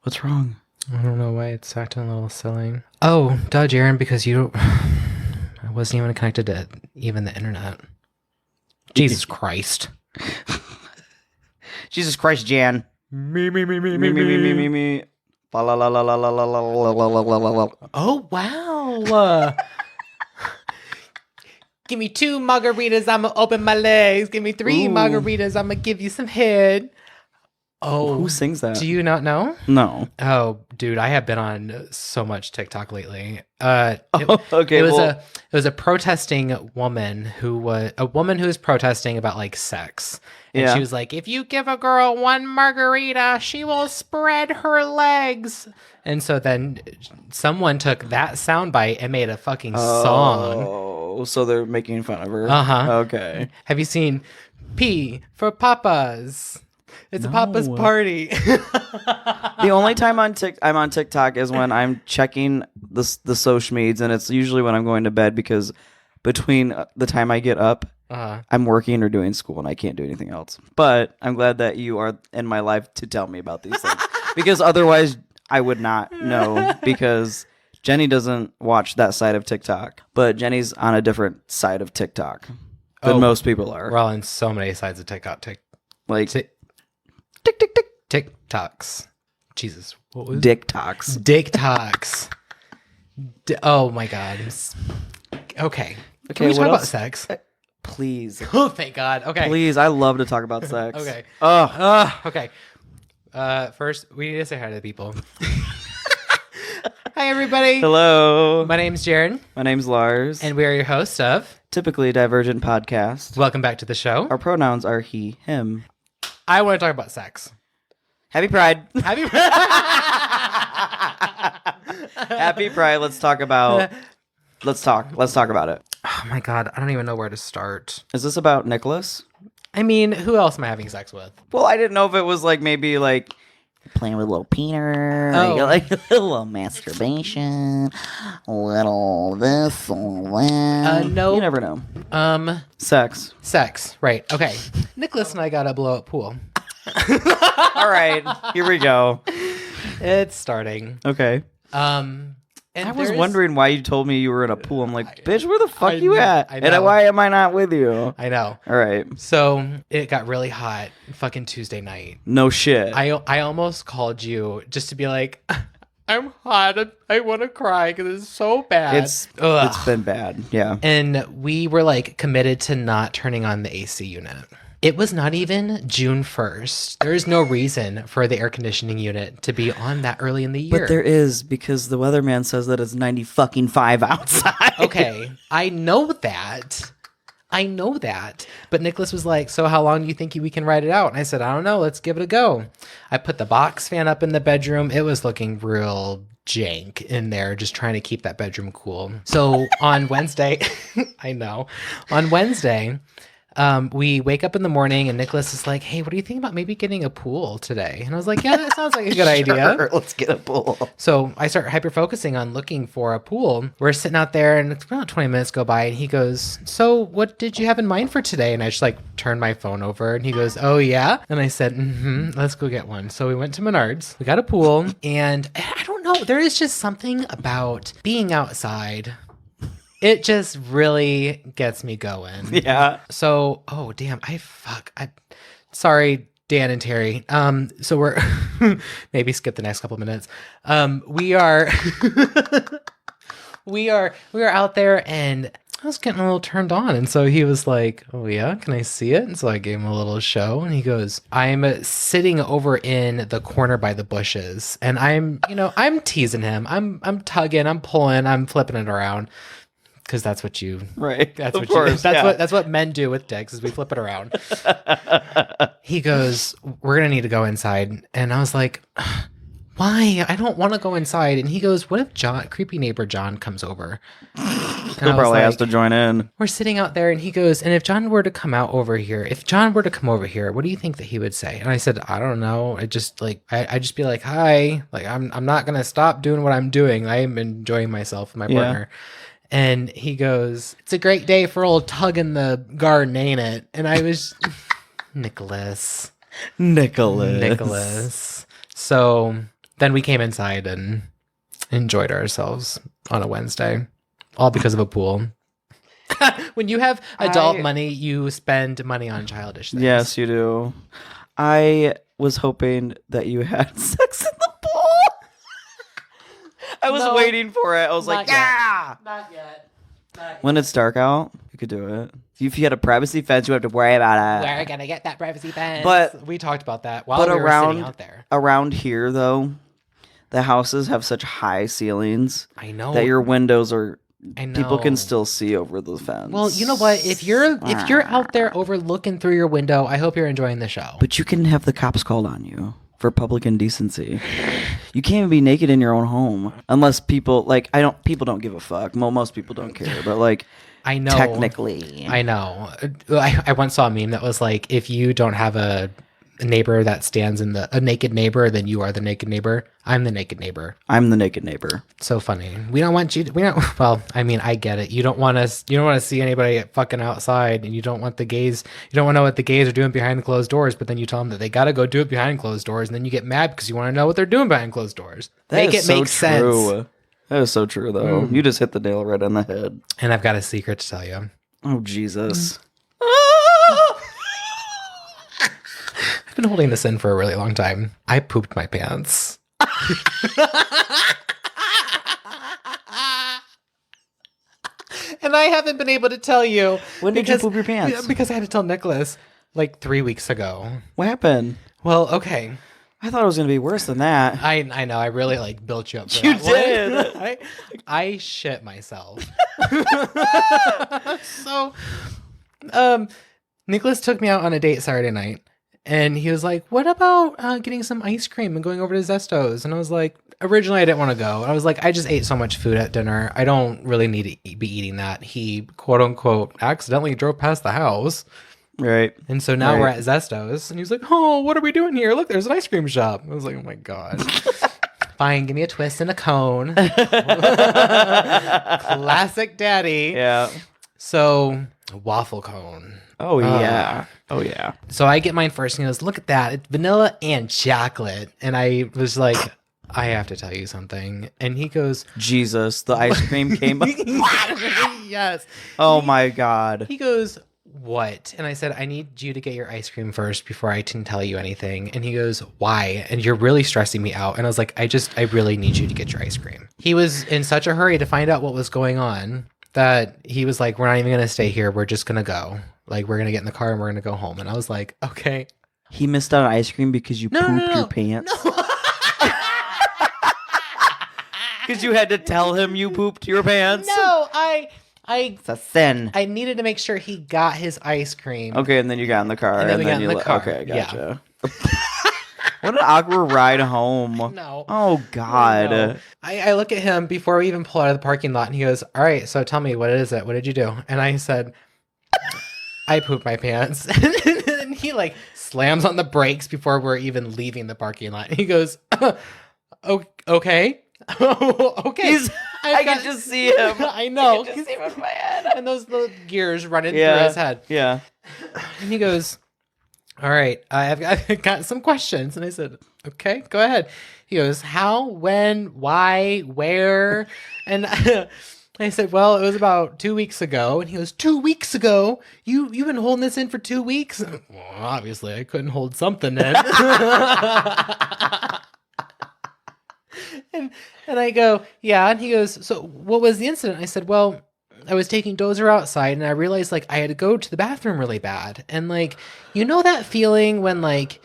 What's wrong? I don't know why it's acting a little silly. Oh, duh, Jaron, because I wasn't even connected to even the internet. Jesus Christ. Jesus Christ, Jan. Me. La la la la la la la la la la la la la. Oh, wow. Give me 2 margaritas, I'm going to open my legs. Give me 3 margaritas, I'm going to give you some head. Oh. Who sings that? Do you not know? No. Oh, dude, I have been on so much TikTok lately. Okay. It was a protesting woman who was protesting about like sex. And she was like, if you give a girl 1 margarita, she will spread her legs. And so then someone took that soundbite and made a fucking song. Oh, so they're making fun of her. Uh-huh. Okay. Have you seen P for Papas? It's a Papa's party. The only time I'm on TikTok is when I'm checking the social medias, and it's usually when I'm going to bed because between the time I get up, I'm working or doing school, and I can't do anything else. But I'm glad that you are in my life to tell me about these things because otherwise I would not know because Jenny doesn't watch that side of TikTok, but Jenny's on a different side of TikTok than most people are. We're all on so many sides of TikTok. TikToks. Jesus. What was Dick talks. Dick talks. Oh my God. Okay. Can we talk about sex? Please. Oh, thank God. Okay. Please. I love to talk about sex. Okay. Oh. Okay. First, we need to say hi to the people. Hi, everybody. Hello. My name's Jaron. My name's Lars. And we are your hosts of Typically a Divergent Podcast. Welcome back to the show. Our pronouns are he, him. I want to talk about sex. Happy Pride. Happy Pride. Happy Pride. Let's talk about it. Oh my God. I don't even know where to start. Is this about Nicholas? I mean, who else am I having sex with? Well, I didn't know if it was like maybe like playing with a little Peter, like a little masturbation, a little this, a little that. No. You never know. Sex. Right. Okay. Nicholas and I got a blow-up pool. All right. Here we go. It's starting. Okay. And I was wondering why you told me you were in a pool. I'm like, bitch, where the fuck you at? I know. And why am I not with you? I know. All right. So it got really hot fucking Tuesday night. No shit. I almost called you just to be like, I'm hot. I want to cry because it's so bad. It's been bad. Yeah. And we were like committed to not turning on the AC unit. It was not even June 1st. There is no reason for the air conditioning unit to be on that early in the year. But there is, because the weatherman says that it's 90-fucking-5 outside. Okay, I know that. But Nicholas was like, so how long do you think we can ride it out? And I said, I don't know. Let's give it a go. I put the box fan up in the bedroom. It was looking real jank in there, just trying to keep that bedroom cool. So on Wednesday, on Wednesday, we wake up in the morning and Nicholas is like, hey, what do you think about maybe getting a pool today? And I was like, yeah, that sounds like a good idea. Let's get a pool. So I start hyper-focusing on looking for a pool. We're sitting out there and about 20 minutes go by and he goes, so what did you have in mind for today? And I just like turned my phone over and he goes, oh yeah? And I said, let's go get one. So we went to Menards, we got a pool, and I don't know, there is just something about being outside. It just really gets me going. Yeah. So, oh damn, sorry, Dan and Terry. So we're maybe skip the next couple of minutes. We are out there and I was getting a little turned on. And so he was like, oh yeah, can I see it? And so I gave him a little show and he goes, I'm sitting over in the corner by the bushes and I'm teasing him. I'm tugging, I'm pulling, I'm flipping it around. Because that's what you, right? That's what you. That's what men do with dicks is we flip it around. He goes, "We're gonna need to go inside," and I was like, "Why? I don't want to go inside." And he goes, "What if creepy neighbor John comes over?" He'll probably has to join in. We're sitting out there, and he goes, "And if John were to come over here, what do you think that he would say?" And I said, "I don't know. I just be like, hi, like I'm not gonna stop doing what I'm doing. I am enjoying myself with my partner." And he goes, it's a great day for old tug in the garden, ain't it? And I was, Nicholas. So then we came inside and enjoyed ourselves on a Wednesday, all because of a pool. When you have adult money, you spend money on childish things. Yes, you do. I was hoping that you had sex in the pool. I was waiting for it. I was like, yeah. Not yet. When it's dark out, you could do it. If you had a privacy fence, you have to worry about it. We're gonna get that privacy fence. But we talked about that while we were sitting out there. Around here, though, the houses have such high ceilings. I know that your windows are. I know. People can still see over the fence. Well, you know what? If you're out there overlooking through your window, I hope you're enjoying the show. But you can have the cops called on you for public indecency. You can't even be naked in your own home unless people people don't give a fuck. Most people don't care, but like I know technically. I know. I once saw a meme that was like, if you don't have a neighbor that stands in a naked neighbor, then you are the naked neighbor. I'm the naked neighbor. I'm the naked neighbor. So funny. We don't want you well, I mean, I get it. You don't want to see anybody fucking outside, and you don't want you don't want to know what the gays are doing behind the closed doors, but then you tell them that they got to go do it behind closed doors, and then you get mad because you want to know what they're doing behind closed doors. Make it make sense. That is so true, though. You just hit the nail right on the head. And I've got a secret to tell you. Oh, Jesus. I've been holding this in for a really long time. I pooped my pants. And I haven't been able to tell you. When did you poop your pants? Because I had to tell Nicholas like 3 weeks ago. What happened? Well, okay. I thought it was going to be worse than that. I know. I really built you up for you that. Did. I shit myself. So, Nicholas took me out on a date Saturday night. And he was like, what about getting some ice cream and going over to Zesto's? And I was like, originally I didn't want to go. I was like, I just ate so much food at dinner. I don't really need to be eating that. He, quote unquote, accidentally drove past the house. Right. And so now we're at Zesto's. And he's like, oh, what are we doing here? Look, there's an ice cream shop. I was like, oh my God. Fine, give me a twist and a cone. Classic daddy. Yeah. So, waffle cone. Oh, yeah. Oh, yeah. So I get mine first, and he goes, look at that. It's vanilla and chocolate. And I was like, I have to tell you something. And he goes, Jesus, the ice cream came up. Yes. Oh, my God. He goes, what? And I said, I need you to get your ice cream first before I can tell you anything. And he goes, why? And you're really stressing me out. And I was like, I really need you to get your ice cream. He was in such a hurry to find out what was going on that he was like, we're not even going to stay here. We're just going to go. Like, we're going to get in the car and we're going to go home. And I was like, okay. He missed out on ice cream because you pooped your pants? No. Because you had to tell him you pooped your pants? No, It's a sin. I needed to make sure he got his ice cream. Okay, and then you got in the car. And then we got in the car. Okay, gotcha. Yeah. What an awkward ride home. No. Oh, God. No. I look at him before we even pull out of the parking lot, and he goes, all right, so tell me, what is it? What did you do? And I said, I pooped my pants. And he like slams on the brakes before we're even leaving the parking lot. And he goes, okay. Okay. I can just see him. I know. I can just see him in my head. And those little gears running through his head. Yeah. And he goes, all right, I've got some questions. And I said, okay, go ahead. He goes, how, when, why, where? And I said, well, it was about 2 weeks ago. And he goes, 2 weeks ago? You've been holding this in for 2 weeks? Well, obviously, I couldn't hold something in. And I go, yeah. And he goes, so what was the incident? I said, well, I was taking Dozer outside and I realized like I had to go to the bathroom really bad. And like, you know that feeling when like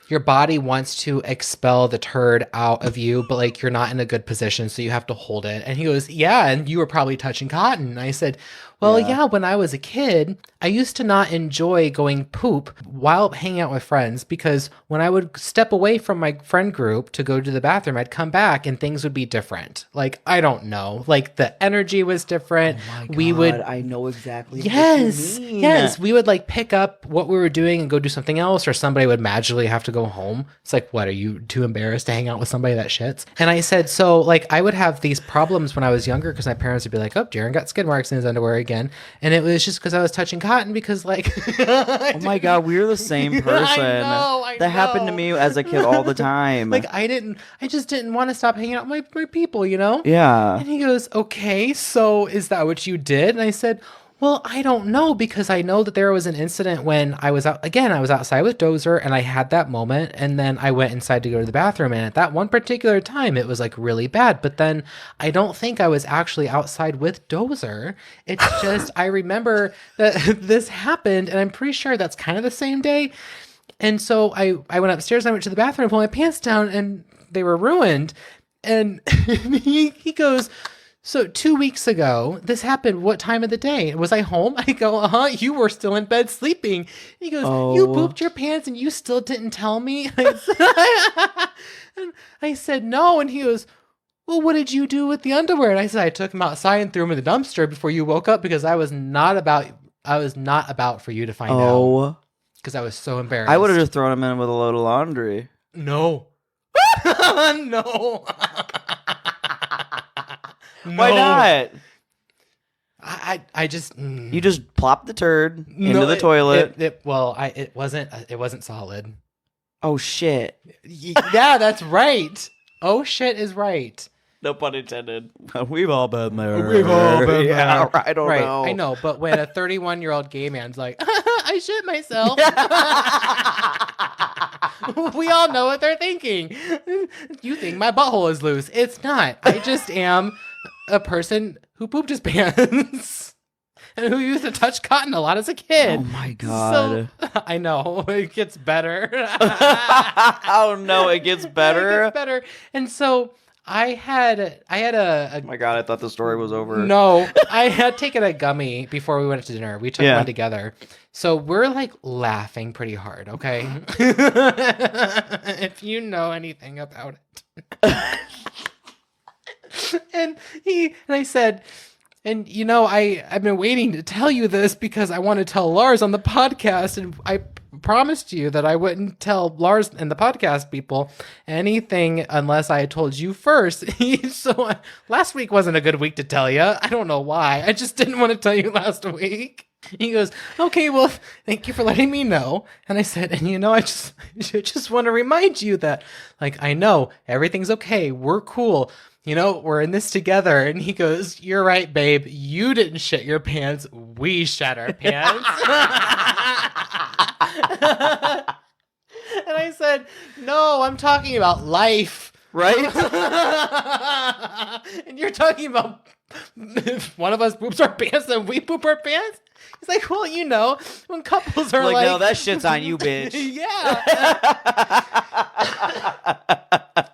your body wants to expel the turd out of you, but like you're not in a good position, so you have to hold it. And he goes, yeah, and you were probably touching cotton. And I said, well, yeah, when I was a kid, I used to not enjoy going poop while hanging out with friends because when I would step away from my friend group to go to the bathroom, I'd come back and things would be different. Like, I don't know. Like, the energy was different. Oh my God, I know exactly what you mean. Yes. We would, like, pick up what we were doing and go do something else, or somebody would magically have to go home. It's like, what, are you too embarrassed to hang out with somebody that shits? And I said, so, like, I would have these problems when I was younger because my parents would be like, oh, Jaron got skid marks in his underwear again. again. And it was just because I was touching cotton because like, oh my God, we're the same person. I that know. happened to me as a kid all the time. Like I just didn't want to stop hanging out with my people, you know? Yeah. And he goes, okay, so is that what you did? And I said, well, I don't know, because I know that there was an incident when I was outside with Dozer and I had that moment, and then I went inside to go to the bathroom, and at that one particular time it was like really bad, but then I don't think I was actually outside with Dozer. It's just I remember that this happened, and I'm pretty sure that's kind of the same day. And so I went upstairs and I went to the bathroom, pulled my pants down, and they were ruined. And he goes, so 2 weeks ago, this happened. What time of the day? Was I home? I go, you were still in bed sleeping. And he goes, you pooped your pants and you still didn't tell me? I said, no. And he goes, well, what did you do with the underwear? And I said, I took them outside and threw them in the dumpster before you woke up, because I was not about for you to find out. Because I was so embarrassed. I would have just thrown him in with a load of laundry. No. No. Why not? I just you just plopped the turd into the toilet. It wasn't solid. Oh shit. Yeah, that's right. Oh shit is right. No pun intended. We've all been there. We've all been there. I don't know. I know, but when a 31-year-old gay man's like, I shit myself. We all know what they're thinking. You think my butthole is loose. It's not. I just am a person who pooped his pants and who used to touch cotton a lot as a kid. Oh my God. So, I know. It gets better. Oh no, it gets better? It gets better. And so I had a oh my God, I thought the story was over. No, I had taken a gummy before we went to dinner. We took one together. So we're like laughing pretty hard, okay? If you know anything about it. And I said, and you know, I've been waiting to tell you this because I want to tell Lars on the podcast, and I promised you that I wouldn't tell Lars and the podcast people anything unless I had told you first. So last week wasn't a good week to tell you. I don't know why. I just didn't want to tell you last week. He goes, okay, well, thank you for letting me know. And I said, and you know, I just want to remind you that, like, I know everything's okay. We're cool. You know, we're in this together. And he goes, you're right, babe. You didn't shit your pants. We shat our pants. And I said, no, I'm talking about life. Right? And you're talking about if one of us poops our pants, then we poop our pants? He's like, well, you know, when couples are like... no, that shit's on you, bitch. Yeah.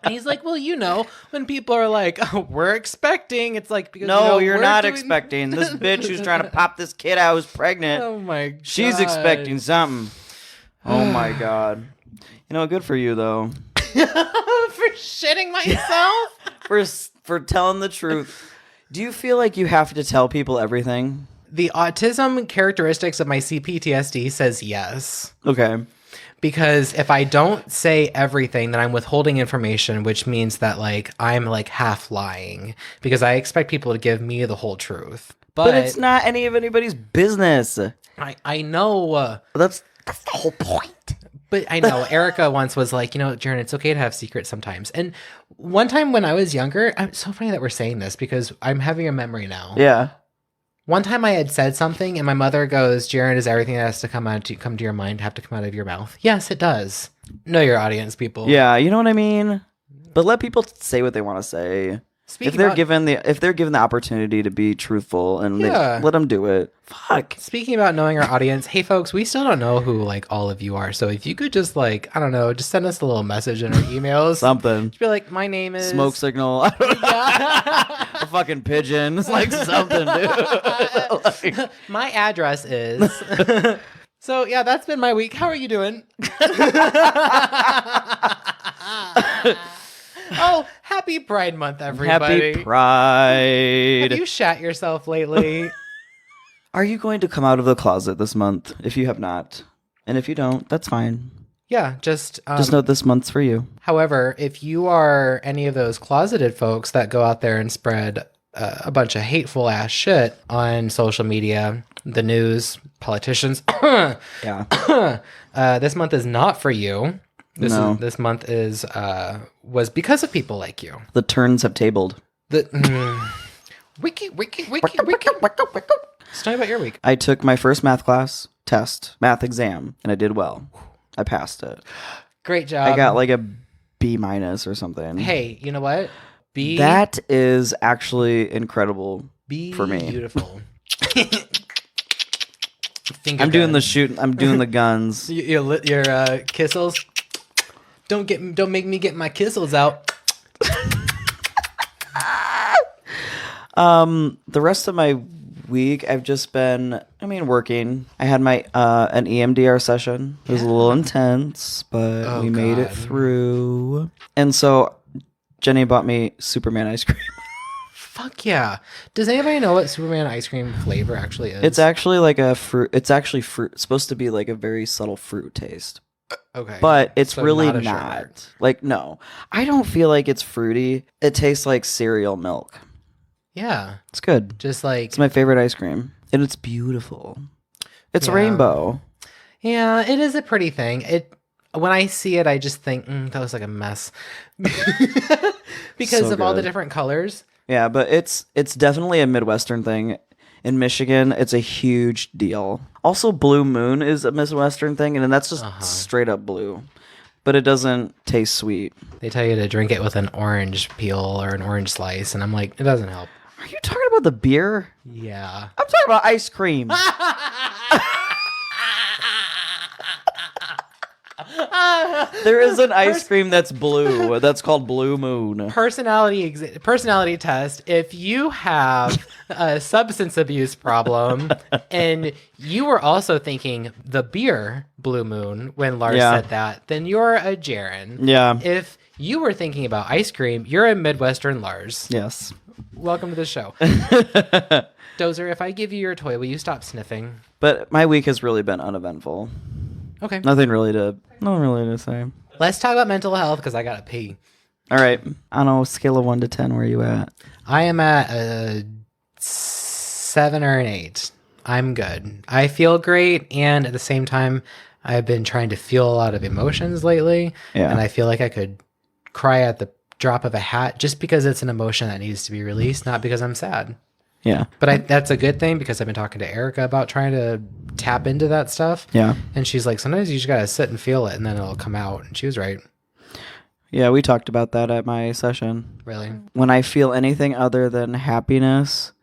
And he's like, well, you know, when people are like, oh, we're expecting, it's like... because no, you know, you're not expecting. This bitch who's trying to pop this kid out who's pregnant. Oh, my God. She's expecting something. Oh, my God. You know, good for you, though. For shitting myself? For telling the truth. Do you feel like you have to tell people everything? The autism characteristics of my CPTSD says yes. Okay. Because if I don't say everything, then I'm withholding information, which means that like I'm like half lying because I expect people to give me the whole truth. But it's not any of anybody's business. I know. That's the whole point. But I know Erica once was like, you know, Jaron, it's okay to have secrets sometimes. And one time when I was younger, it's so funny that we're saying this because I'm having a memory now. Yeah. One time I had said something and my mother goes, Jaron, does everything that has to come to your mind have to come out of your mouth? Yes, it does. Know your audience, people. Yeah, you know what I mean? But let people say what they want to say. If they're given the opportunity to be truthful and let them do it. Fuck. Speaking about knowing our audience, hey folks, we still don't know who like all of you are. So if you could just like, I don't know, just send us a little message in our emails. Something. Just be like, my name is Smoke signal. I don't know. A fucking pigeon. It's like something, dude. Like... My address is. So yeah, that's been my week. How are you doing? Oh, happy Pride Month, everybody. Happy Pride. Have you shat yourself lately? Are you going to come out of the closet this month? If you have not. And if you don't, that's fine. Yeah, just know this month's for you. However, if you are any of those closeted folks that go out there and spread a bunch of hateful ass shit on social media, the news, politicians. Yeah. This month is not for you. This month was because of people like you. The turns have tabled. Wiki. Tell me about your week. I took my first math exam, and I did well. I passed it. Great job. I got like a B- or something. Hey, you know what? That is actually incredible for me. Beautiful. I'm doing the shooting. I'm doing the guns. Your kissels. Don't make me get my kissels out. The rest of my week, I've just been, working. I had my an EMDR session. It was a little intense, but we made it through. And so Jenny bought me Superman ice cream. Fuck yeah. Does anybody know what Superman ice cream flavor actually is? It's actually like a fruit. It's actually fruit. It's supposed to be like a very subtle fruit taste. Okay. But it's so really not. Like, no. I don't feel like it's fruity. It tastes like cereal milk. Yeah. It's good. Just like... It's my favorite ice cream. And it's beautiful. It's rainbow. Yeah, it is a pretty thing. When I see it, I just think, that was like a mess. Because of all the different colors. Yeah, but it's definitely a Midwestern thing. In Michigan, it's a huge deal. Also, Blue Moon is a Midwestern thing, and that's just straight up blue. But it doesn't taste sweet. They tell you to drink it with an orange peel or an orange slice, and I'm like, it doesn't help. Are you talking about the beer? Yeah. I'm talking about ice cream. There is an ice cream that's blue. That's called Blue Moon. Personality test. If you have a substance abuse problem and you were also thinking the beer Blue Moon when Lars said that, then you're a Jaron. Yeah. If you were thinking about ice cream, you're a Midwestern Lars. Yes. Welcome to the show. Dozer, if I give you your toy, will you stop sniffing? But my week has really been uneventful. Okay. Nothing really to say. Let's talk about mental health because I gotta pee. All right. On a scale of 1 to 10, where are you at? I am at a 7 or an 8. I'm good. I feel great, and at the same time, I've been trying to feel a lot of emotions lately, and I feel like I could cry at the drop of a hat just because it's an emotion that needs to be released, not because I'm sad. Yeah. But that's a good thing because I've been talking to Erica about trying to tap into that stuff. Yeah. And she's like, sometimes you just got to sit and feel it and then it'll come out. And she was right. Yeah, we talked about that at my session. Really? When I feel anything other than happiness,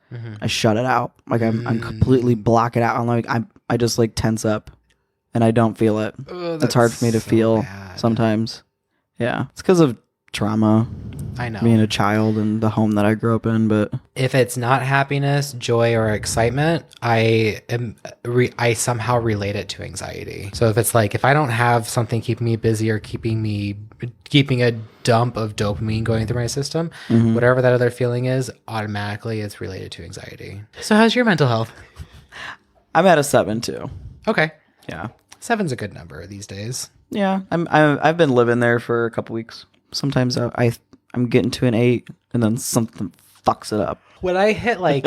I shut it out. Like I'm completely block it out. I'm like, I just like tense up and I don't feel it. It's hard for me to feel sometimes. Yeah. It's because of trauma. I know. Being a child and the home that I grew up in, but if it's not happiness, joy, or excitement, I somehow relate it to anxiety. So if it's like if I don't have something keeping me busy or keeping a dump of dopamine going through my system, whatever that other feeling is, automatically it's related to anxiety. So how's your mental health? I'm at a 7 too. Okay. Yeah. 7's a good number these days. Yeah. I've been living there for a couple weeks. Sometimes I'm getting to an 8 and then something fucks it up. When I hit like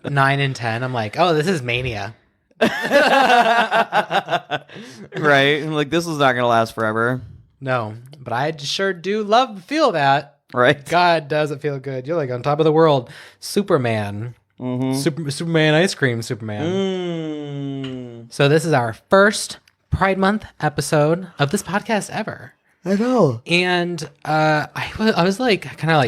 9 and 10, I'm like, oh, this is mania. Right? I'm like, this is not going to last forever. No, but I sure do love to feel that. Right? God, does it feel good. You're like on top of the world. Superman. Superman ice cream, Superman. So this is our first Pride Month episode of this podcast ever. I know. And I was like kind of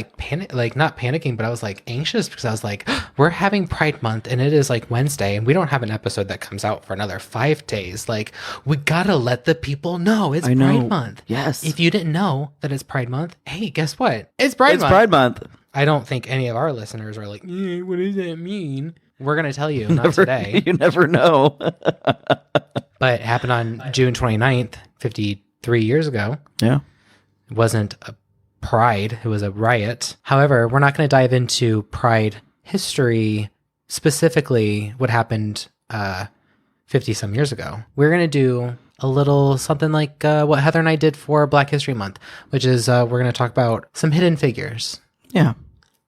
like not panicking, but I was like anxious because I was like, we're having Pride Month and it is like Wednesday and we don't have an episode that comes out for another 5 days. Like we gotta let the people know it's Pride Month. Yes. If you didn't know that it's Pride Month, hey, guess what? It's Pride Month. It's Pride Month. I don't think any of our listeners are like, what does that mean? We're gonna tell you, not today. You never know. But it happened on June 29th, 53 years ago. Yeah. It wasn't a pride, it was a riot. However, we're not going to dive into Pride history, specifically what happened 50 some years ago. We're going to do a little something like what Heather and I did for Black History Month, which is we're going to talk about some hidden figures. Yeah.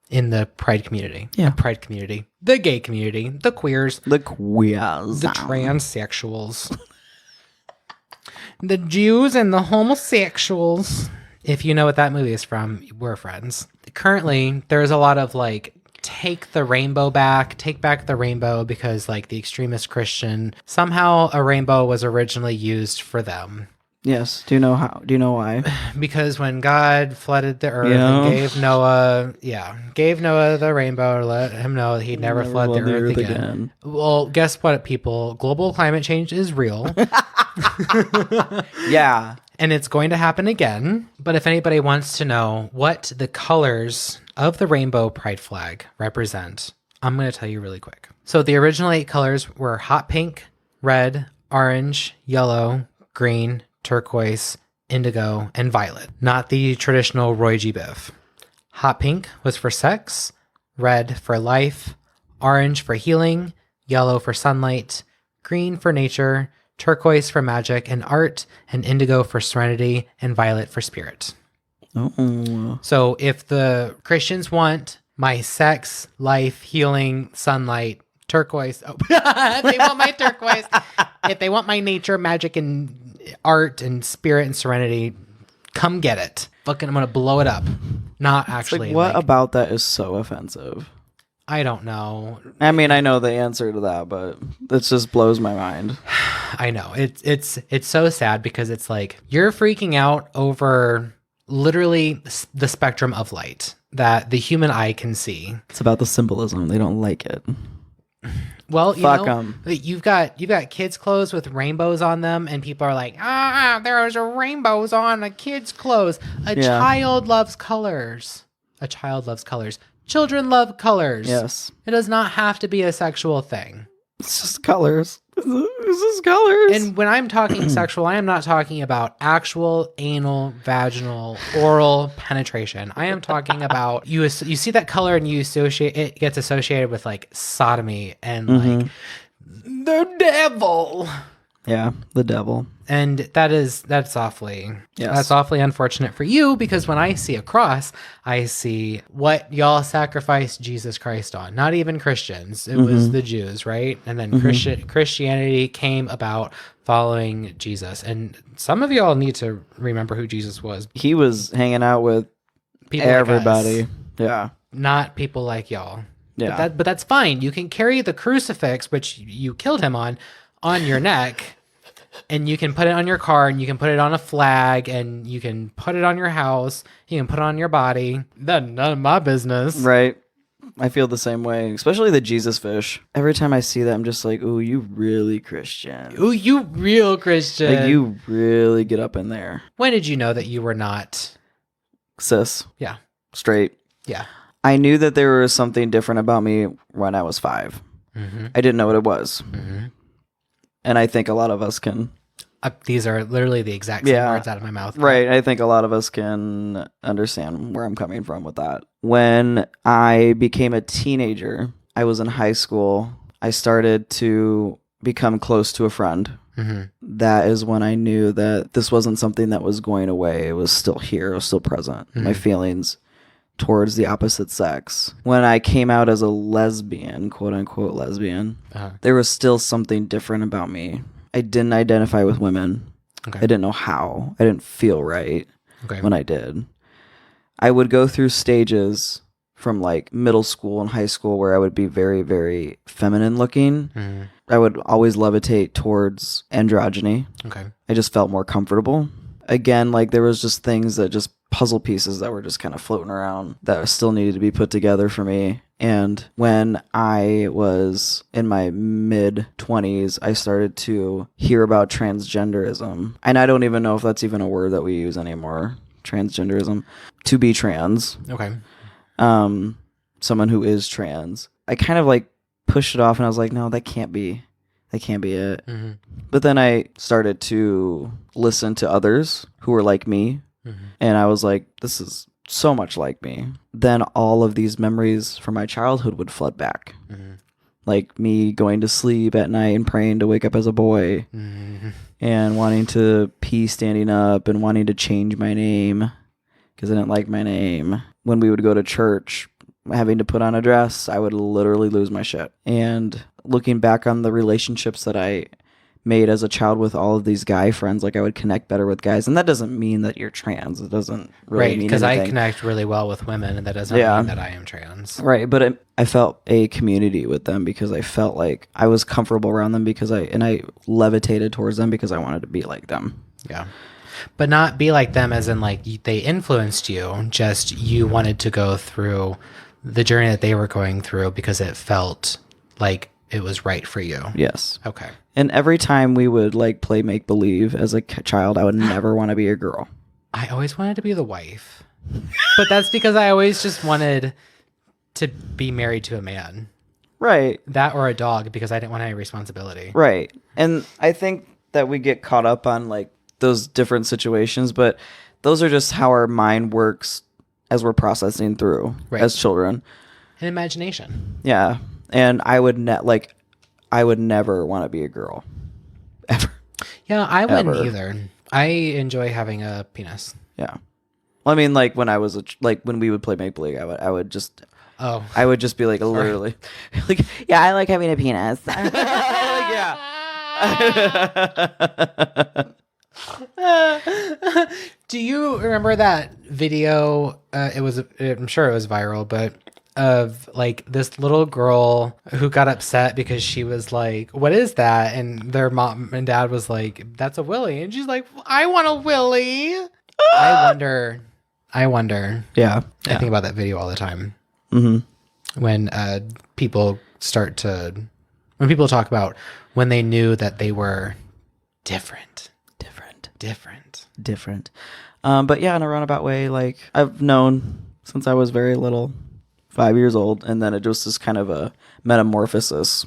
in the pride community. Yeah. The pride community. The gay community. The queers. The queers. The transsexuals. The Jews and the homosexuals. If you know what that movie is from, we're friends. Currently, there's a lot of like, take the rainbow back, take back the rainbow, because like the extremist Christian, somehow a rainbow was originally used for them. Yes. Do you know how? Do you know why? Because when God flooded the earth and gave Noah the rainbow to let him know that he'd never flood the earth again. Well, guess what, people? Global climate change is real. Yeah. And it's going to happen again. But if anybody wants to know what the colors of the rainbow pride flag represent, I'm going to tell you really quick. So the original 8 colors were hot pink, red, orange, yellow, green, turquoise, indigo, and violet. Not the traditional Roy G. Biv. Hot pink was for sex, red for life, orange for healing, yellow for sunlight, green for nature, turquoise for magic and art, and indigo for serenity, and violet for spirit. Oh. So if the Christians want my sex, life, healing, sunlight, turquoise, they want my turquoise. If they want my nature, magic, and art, and spirit, and serenity, come get it. Fucking, I'm gonna blow it up. Not actually. Like, what about that is so offensive? I don't know. I mean, I know the answer to that, but it just blows my mind. I know. It's so sad, because it's like you're freaking out over literally the spectrum of light that the human eye can see. It's about the symbolism. They don't like it. Well, Fuck them. You've got kids' clothes with rainbows on them, and people are like, there's rainbows on a kid's clothes. A child loves colors. A child loves colors. Children love colors. Yes. It does not have to be a sexual thing. It's just colors. It's just colors. And when I'm talking sexual, I am not talking about actual anal, vaginal, oral penetration. I am talking about you see that color and it gets associated with like sodomy and like the devil. Yeah, the devil. And that's awfully unfortunate for you, because when I see a cross, I see what y'all sacrificed Jesus Christ on. Not even Christians. It was the Jews, right? And then Christianity came about following Jesus. And some of y'all need to remember who Jesus was. He was hanging out with people everybody. Like us, yeah. not people like y'all. Yeah. But that's fine. You can carry the crucifix, which you killed him on your neck. And you can put it on your car, and you can put it on a flag, and you can put it on your house. You can put it on your body. That's none of my business. Right. I feel the same way, especially the Jesus fish. Every time I see that, I'm just like, ooh, you really Christian. Ooh, you real Christian. Like, you really get up in there. When did you know that you were not? Cis. Yeah. Straight. Yeah. I knew that there was something different about me when I was 5. Mm-hmm. I didn't know what it was. Mm-hmm. And I think a lot of us can. These are literally the exact same words out of my mouth. Right. I think a lot of us can understand where I'm coming from with that. When I became a teenager, I was in high school. I started to become close to a friend. Mm-hmm. That is when I knew that this wasn't something that was going away. It was still here. It was still present. Mm-hmm. My feelings towards the opposite sex. When I came out as a lesbian, quote unquote lesbian, there was still something different about me. I didn't identify with women. Okay. I didn't know how. I didn't feel right when I did. I would go through stages from like middle school and high school where I would be very, very feminine looking. Mm-hmm. I would always levitate towards androgyny. Okay. I just felt more comfortable. Again, like there was just things that just puzzle pieces that were just kind of floating around that still needed to be put together for me. And when I was in my mid-20s, I started to hear about transgenderism. And I don't even know if that's even a word that we use anymore. Transgenderism. To be trans. Okay. Someone who is trans. I kind of like pushed it off and I was like, no, that can't be it. Mm-hmm. But then I started to listen to others who were like me. Mm-hmm. And I was like, this is so much like me. Then all of these memories from my childhood would flood back. Mm-hmm. Like me going to sleep at night and praying to wake up as a boy. Mm-hmm. And wanting to pee standing up and wanting to change my name because I didn't like my name. When we would go to church, having to put on a dress, I would literally lose my shit. And looking back on the relationships that I made as a child with all of these guy friends, like I would connect better with guys. And that doesn't mean that you're trans. It doesn't really mean because anything. I connect really well with women, and that doesn't mean that I am trans. Right, but I felt a community with them because I felt like I was comfortable around them because I levitated towards them because I wanted to be like them. Yeah. But not be like them as in like they influenced you, just you wanted to go through the journey that they were going through because it felt like it was right for you. Yes. Okay. And every time we would like play make believe as a child, I would never want to be a girl. I always wanted to be the wife. But that's because I always just wanted to be married to a man. Right. That or a dog because I didn't want any responsibility. Right. And I think that we get caught up on like those different situations, but those are just how our mind works as we're processing through as children. And imagination. Yeah. And I would never want to be a girl. Ever. Yeah, I wouldn't either. I enjoy having a penis. Yeah. Well, I mean, like when I was when we would play make believe, I would just be like literally like, yeah, I like having a penis. Like, yeah. Do you remember that video? I'm sure it was viral, but of like this little girl who got upset because she was like, "What is that?" And their mom and dad was like, "That's a willy," and she's like, "I want a willy." I wonder. Yeah. I think about that video all the time. Mm-hmm. When people talk about when they knew that they were different. But yeah, in a roundabout way, like I've known since I was very little, 5 years old, and then it just is kind of a metamorphosis.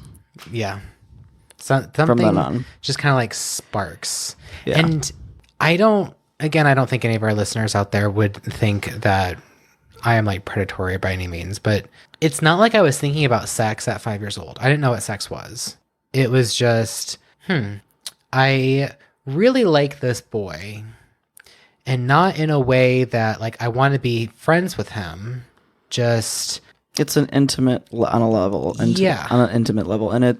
Yeah. Something from then on. Just kind of like sparks. Yeah. And I don't think any of our listeners out there would think that I am like predatory by any means, but it's not like I was thinking about sex at 5 years old. I didn't know what sex was. It was just, I really like this boy, and not in a way that like I want to be friends with him. Just it's an intimate on a level, on an intimate level, and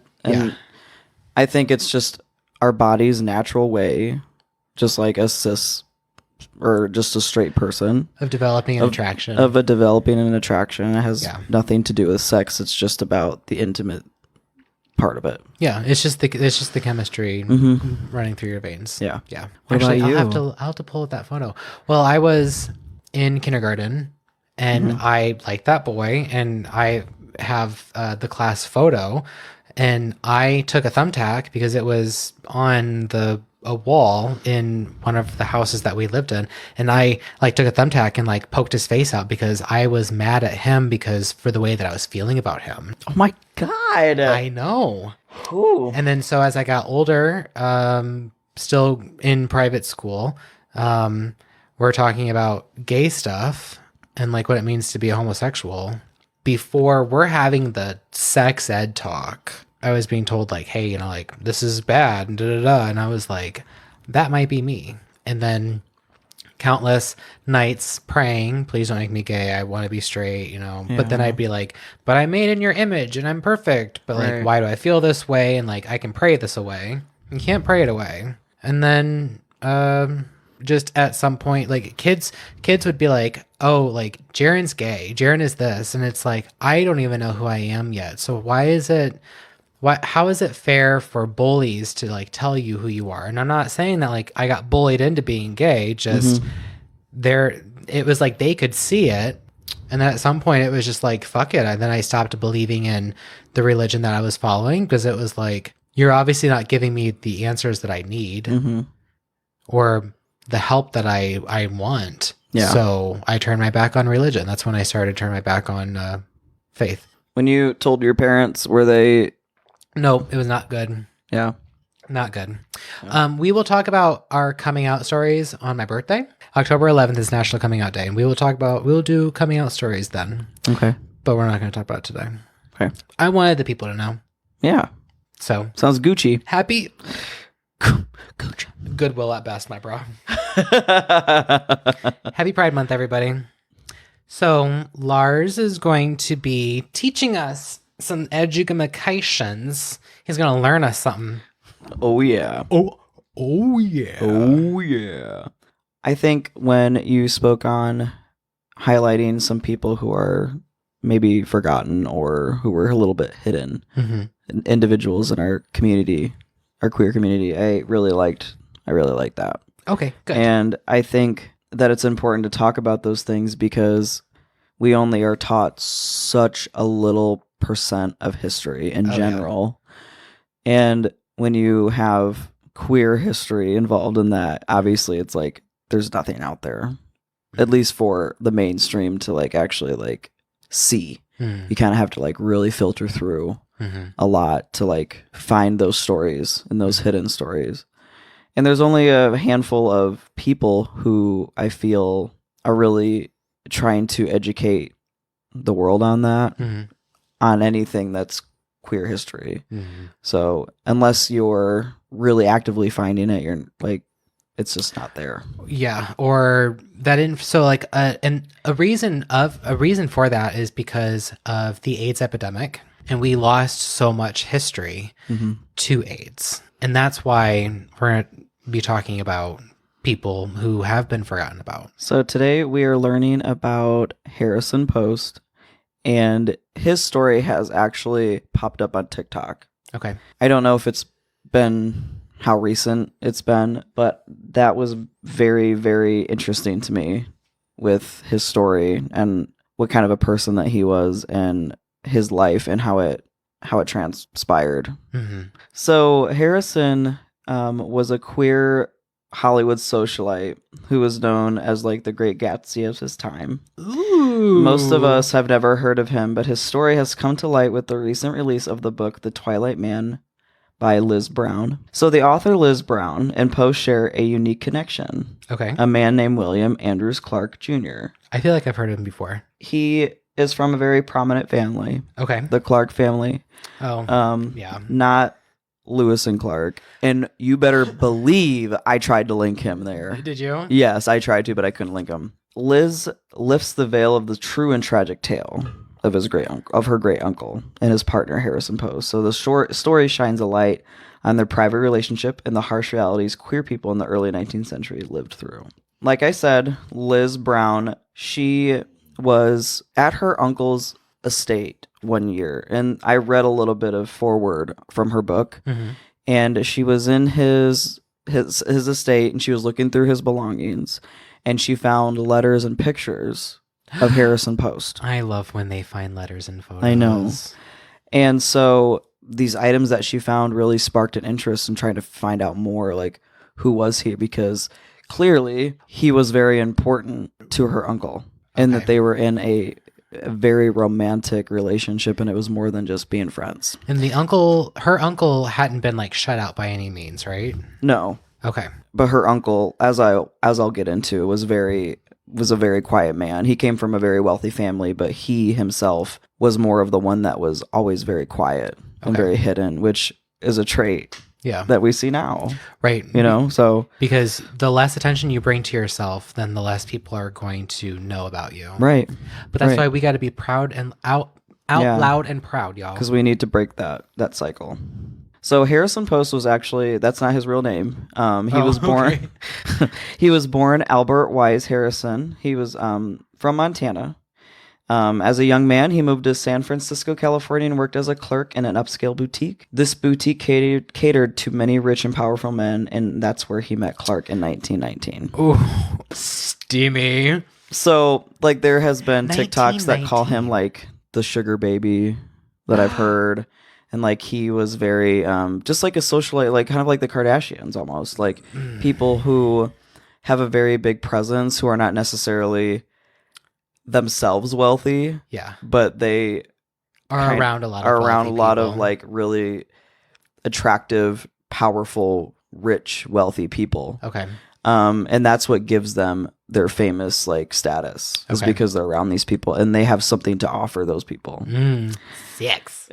I think it's just our body's natural way, just like a cis or just a straight person of developing an attraction. It has nothing to do with sex. It's just about the intimate part of it. Yeah, it's just the chemistry running through your veins. Yeah. What Actually, about you? I'll have to pull up that photo. Well, I was in kindergarten, and I liked that boy, and I have the class photo, and I took a thumbtack because it was on a wall in one of the houses that we lived in, and I like took a thumbtack and like poked his face out because I was mad at him because for the way that I was feeling about him. Oh my God. I know. Ooh. And then so as I got older, still in private school, we're talking about gay stuff and like what it means to be a homosexual. Before we're having the sex ed talk, I was being told like, hey, you know, like this is bad and and I was like, that might be me. And then countless nights praying, please don't make me gay, I want to be straight, you know. But then I'd be like, but I'm made in your image and I'm perfect, but like why do I feel this way? And like I can pray this away. You can't pray it away. And then just at some point, like kids would be like, oh, like Jaron's gay, Jaron is this, and it's like I don't even know who I am yet, so how is it fair for bullies to like tell you who you are? And I'm not saying that like I got bullied into being gay, just it was like they could see it. And then at some point it was just like, fuck it. And then I stopped believing in the religion that I was following because it was like, you're obviously not giving me the answers that I need or the help that I want. Yeah. So I turned my back on religion. That's when I started turning my back on faith. When you told your parents, were they... No, it was not good. Yeah. Not good. Yeah. We will talk about our coming out stories on my birthday. October 11th is National Coming Out Day, and we'll do coming out stories then. Okay. But we're not going to talk about it today. Okay. I wanted the people to know. Yeah. So. Sounds Gucci. Happy. Gucci. Goodwill at best, my bro. Happy Pride Month, everybody. So Lars is going to be teaching us some educations. He's going to learn us something. Oh, yeah. Oh, yeah. Oh, yeah. I think when you spoke on highlighting some people who are maybe forgotten or who were a little bit hidden individuals in our community, our queer community, I really liked that. Okay, good. And I think that it's important to talk about those things because we only are taught such a little percent of history in general. Yeah. And when you have queer history involved in that, obviously it's like there's nothing out there, at least for the mainstream to like actually like see. You kind of have to like really filter through a lot to like find those stories and those hidden stories. And there's only a handful of people who I feel are really trying to educate the world on that, on anything that's queer history. So unless you're really actively finding it, you're like, it's just not there. Yeah, or that. So like, and a reason for that is because of the AIDS epidemic, and we lost so much history to AIDS, and that's why we're going to be talking about people who have been forgotten about. So today we are learning about Harrison Post, and his story has actually popped up on TikTok. Okay. I don't know if it's been how recent it's been, but that was very, very interesting to me with his story and what kind of a person that he was and his life and how it transpired. So Harrison was a queer Hollywood socialite who was known as like the Great Gatsby of his time. Ooh. Most of us have never heard of him, but his story has come to light with the recent release of the book The Twilight Man by Liz Brown. So the author Liz Brown and Post share a unique connection. Okay. A man named William Andrews Clark Jr. I feel like I've heard of him before. He is from a very prominent family. Okay. The Clark family. Oh, yeah. Not Lewis and Clark. And you better believe I tried to link him there. Did you? Yes, I tried to, but I couldn't link him. Liz lifts the veil of the true and tragic tale of her great uncle and his partner Harrison Post. So the short story shines a light on their private relationship and the harsh realities queer people in the early 19th century lived through. Like I said, Liz Brown, she was at her uncle's estate one year, and I read a little bit of foreword from her book, and she was in his estate, and she was looking through his belongings, and she found letters and pictures of Harrison Post. I love when they find letters and photos. I know. And so these items that she found really sparked an interest in trying to find out more, like, who was he? Because clearly he was very important to her uncle, and that they were in a very romantic relationship, and it was more than just being friends. And her uncle hadn't been like shut out by any means, right? No. Okay. But her uncle, as I'll get into, was a very quiet man. He came from a very wealthy family, but he himself was more of the one that was always very quiet and very hidden, which is a trait that we see now. Right. You know, so because the less attention you bring to yourself, then the less people are going to know about you. Right. But that's why we got to be proud and out loud and proud, y'all. Because we need to break that cycle. So Harrison Post was actually, that's not his real name. He was born he was born Albert Wise Harrison. He was from Montana. As a young man, he moved to San Francisco, California, and worked as a clerk in an upscale boutique. This boutique catered to many rich and powerful men, and that's where he met Clark in 1919. Ooh, steamy. So, like, there has been TikToks that call him, like, the sugar baby that I've heard. And, like, he was very, just like a socialite, like, kind of like the Kardashians almost. Like, people who have a very big presence who are not necessarily themselves wealthy. Yeah. But they are around a lot of, like, really attractive, powerful, rich, wealthy people. Okay. And that's what gives them their famous, like, status. Is because they're around these people and they have something to offer those people. Sex.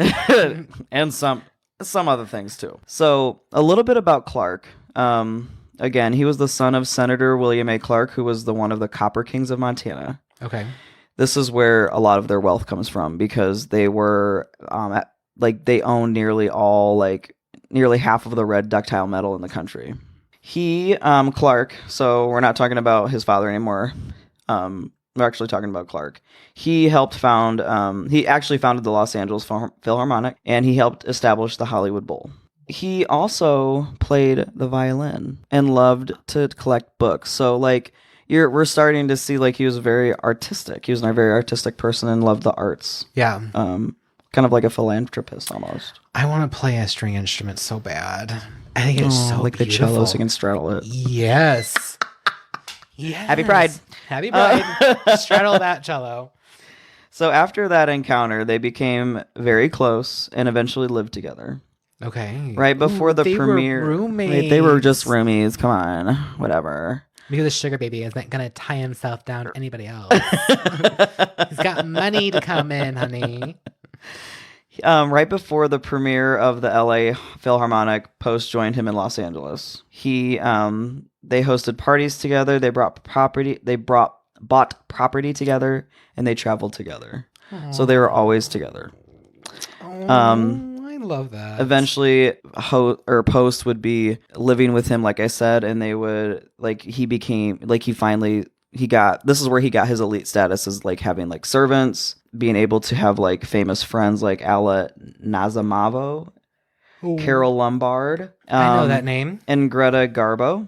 And some other things too. So a little bit about Clark. Again, he was the son of Senator William A. Clark, who was one of the Copper Kings of Montana. Okay. This is where a lot of their wealth comes from because they were they own nearly half of the red ductile metal in the country. He, Clark, so we're not talking about his father anymore. We're actually talking about Clark. He actually founded the Los Angeles Philharmonic, and he helped establish the Hollywood Bowl. He also played the violin and loved to collect books. So, like, we're starting to see, like, he was very artistic. He was a very artistic person and loved the arts. Yeah. Kind of like a philanthropist almost. I want to play a string instrument so bad. I think it's so like beautiful. the cello, so you can straddle it. Yes. Yes. Happy Pride. Happy Pride. Straddle that cello. So after that encounter, they became very close and eventually lived together. Okay. Right before the premiere. Were roommates. Right, they were just roomies. Come on. Whatever. Because the sugar baby isn't going to tie himself down to anybody else. He's got money to come in, honey. Right before the premiere of the LA Philharmonic, Post joined him in Los Angeles. They hosted parties together. They bought property together, and they traveled together. Aww. So they were always together. I love that. Eventually, Post would be living with him, like I said, and they would this is where he got his elite status, is like having like servants, being able to have like famous friends like Alla Nazimavo, Carol Lombard. I know that name. And Greta Garbo.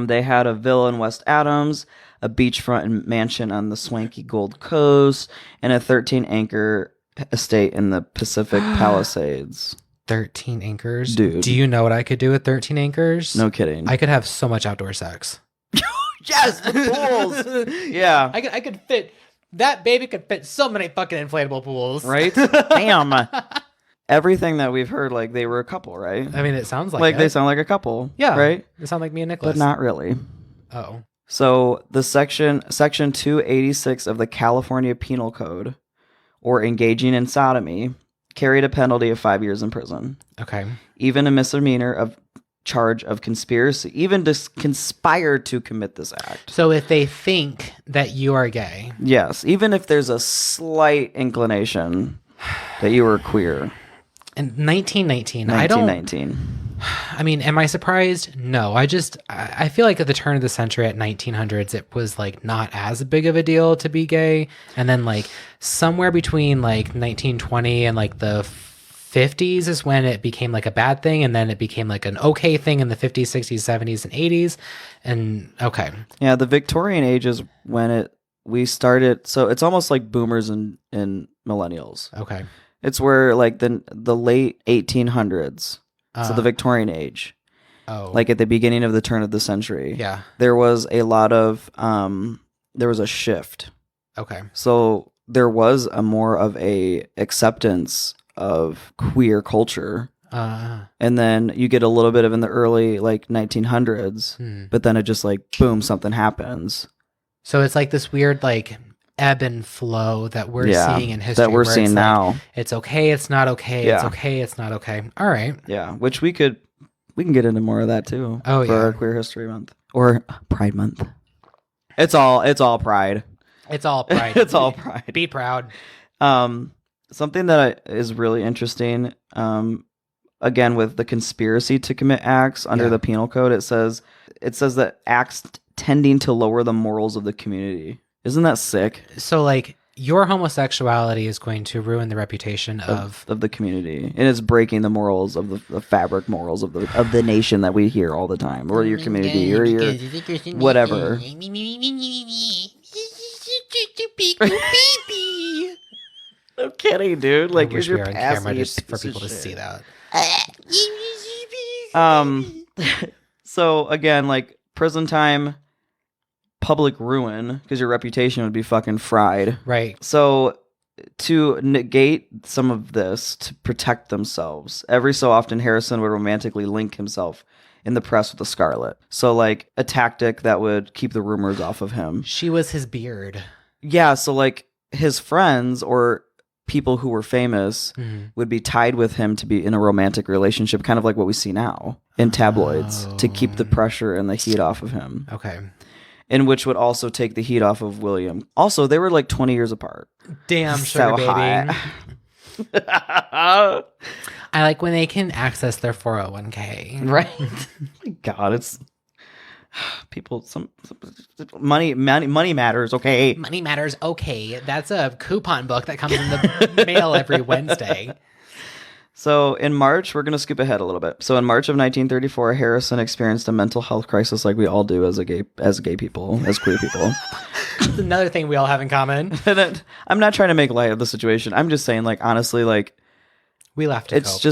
They had a villa in West Adams, a beachfront mansion on the swanky Gold Coast, and a 13-acre estate in the Pacific Palisades. 13 acres? Dude. Do you know what I could do with 13 acres? No kidding. I could have so much outdoor sex. Yes, the pools. Yeah. I could fit, that baby could fit so many fucking inflatable pools. Right? Damn. Everything that we've heard, like, they were a couple, right? I mean, it sounds like it. They sound like a couple. Yeah. Right? They sound like me and Nicholas. But not really. Oh. So the section 286 of the California Penal Code, or engaging in sodomy, carried a penalty of 5 years in prison. Okay. Even a misdemeanor of charge of conspiracy, even conspired to commit this act. So if they think that you are gay. Yes, even if there's a slight inclination that you were queer. In 1919. I mean, am I surprised? No. I feel like at the turn of the century at 1900s, it was like not as big of a deal to be gay. And then like somewhere between like 1920 and like the 50s is when it became like a bad thing. And then it became like an okay thing in the 50s, 60s, 70s, and 80s. And okay. Yeah, the Victorian age is when we started. So it's almost like boomers and millennials. Okay. It's where like the late 1800s. So the Victorian age. Oh. Like at the beginning of the turn of the century. Yeah. There was a lot of, there was a shift. Okay. So there was more of a acceptance of queer culture. And then you get a little bit of in the early like 1900s, but then it just like, boom, something happens. So it's like this weird like ebb and flow that we're seeing in history. That we're seeing now. Like, it's okay, it's not okay, it's okay, it's not okay. All right. Yeah, which we can get into more of that too. Oh, for our Queer History Month. Or Pride Month. It's all pride. It's all pride. It's all pride. Be proud. Something that is really interesting, again, with the conspiracy to commit acts under the penal code, it says that acts tending to lower the morals of the community. Isn't that sick? So, like, your homosexuality is going to ruin the reputation of the community, and it's breaking the morals of the fabric morals of the nation that we hear all the time, or your community, or your whatever. I'm kidding, dude. Like, I wish you're we were on camera just for people to see that. So again, like prison time. Public ruin, because your reputation would be fucking fried. Right. So to negate some of this, to protect themselves, every so often Harrison would romantically link himself in the press with a Scarlet. So like a tactic that would keep the rumors off of him. She was his beard. Yeah, so like his friends or people who were famous would be tied with him to be in a romantic relationship, kind of like what we see now in tabloids, to keep the pressure and the heat off of him. Okay. and which would also take the heat off of William. Also, they were like 20 years apart. Damn, sugar baby. I like when they can access their 401k. Right? God, it's people. Some money matters. Okay, money matters. Okay, that's a coupon book that comes in the mail every Wednesday. So in March, we're going to scoop ahead a little bit. So in March of 1934, Harrison experienced a mental health crisis like we all do as gay people, as queer people. It's another thing we all have in common. I'm not trying to make light of the situation. I'm just saying, like, honestly, like, we laugh to it's cope.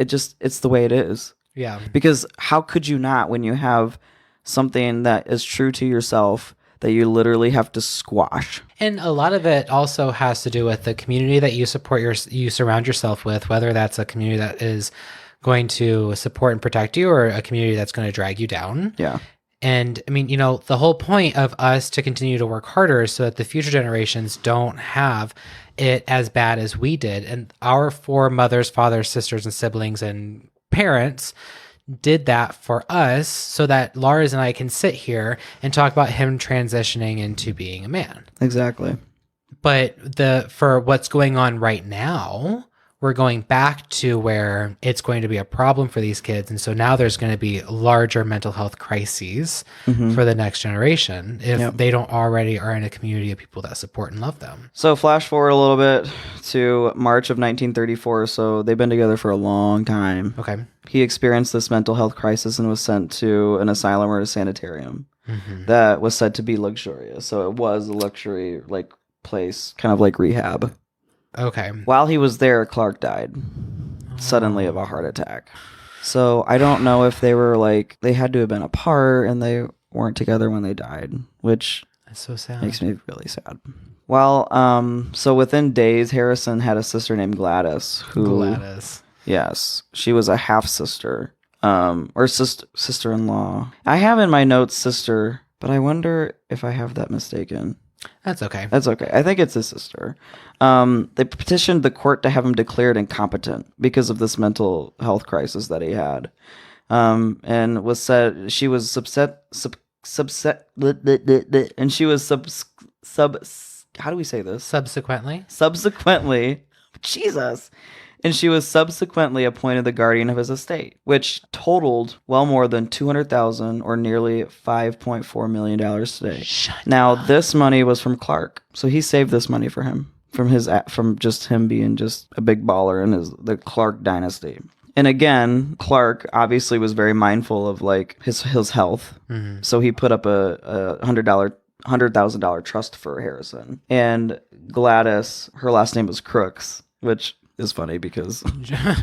just it's the way it is. Yeah. Because how could you not when you have something that is true to yourself that you literally have to squash? And a lot of it also has to do with the community that you you surround yourself with, whether that's a community that is going to support and protect you or a community that's going to drag you down. Yeah. And I mean, the whole point of us to continue to work harder is so that the future generations don't have it as bad as we did. And our four mothers, fathers, sisters, and siblings and parents did that for us so that Lars and I can sit here and talk about him transitioning into being a man. Exactly. But for what's going on right now, we're going back to where it's going to be a problem for these kids. And so now there's going to be larger mental health crises for the next generation if they don't already are in a community of people that support and love them. So flash forward a little bit to March of 1934. So they've been together for a long time. Okay. He experienced this mental health crisis and was sent to an asylum or a sanitarium that was said to be luxurious. So it was a luxury like place, kind of like rehab. Okay. While he was there, Clark died suddenly of a heart attack. So I don't know if they were like, they had to have been apart and they weren't together when they died, which that's so sad. Makes me really sad. Well, so within days, Harrison had a sister named Gladys. Yes, she was a half sister, or sister-in-law. I have in my notes sister, but I wonder if I have that mistaken. That's okay. That's okay. I think it's his sister. They petitioned the court to have him declared incompetent because of this mental health crisis that he had, and was said she was and she was how do we say this? Subsequently, Jesus. And she was subsequently appointed the guardian of his estate, which totaled well more than $200,000 or nearly $5.4 million today. Now, this money was from Clark, so he saved this money for him from just him being just a big baller in the Clark dynasty. And again, Clark obviously was very mindful of like his health, so he put up a $100,000 trust for Harrison. And Gladys, her last name was Crooks, which is funny because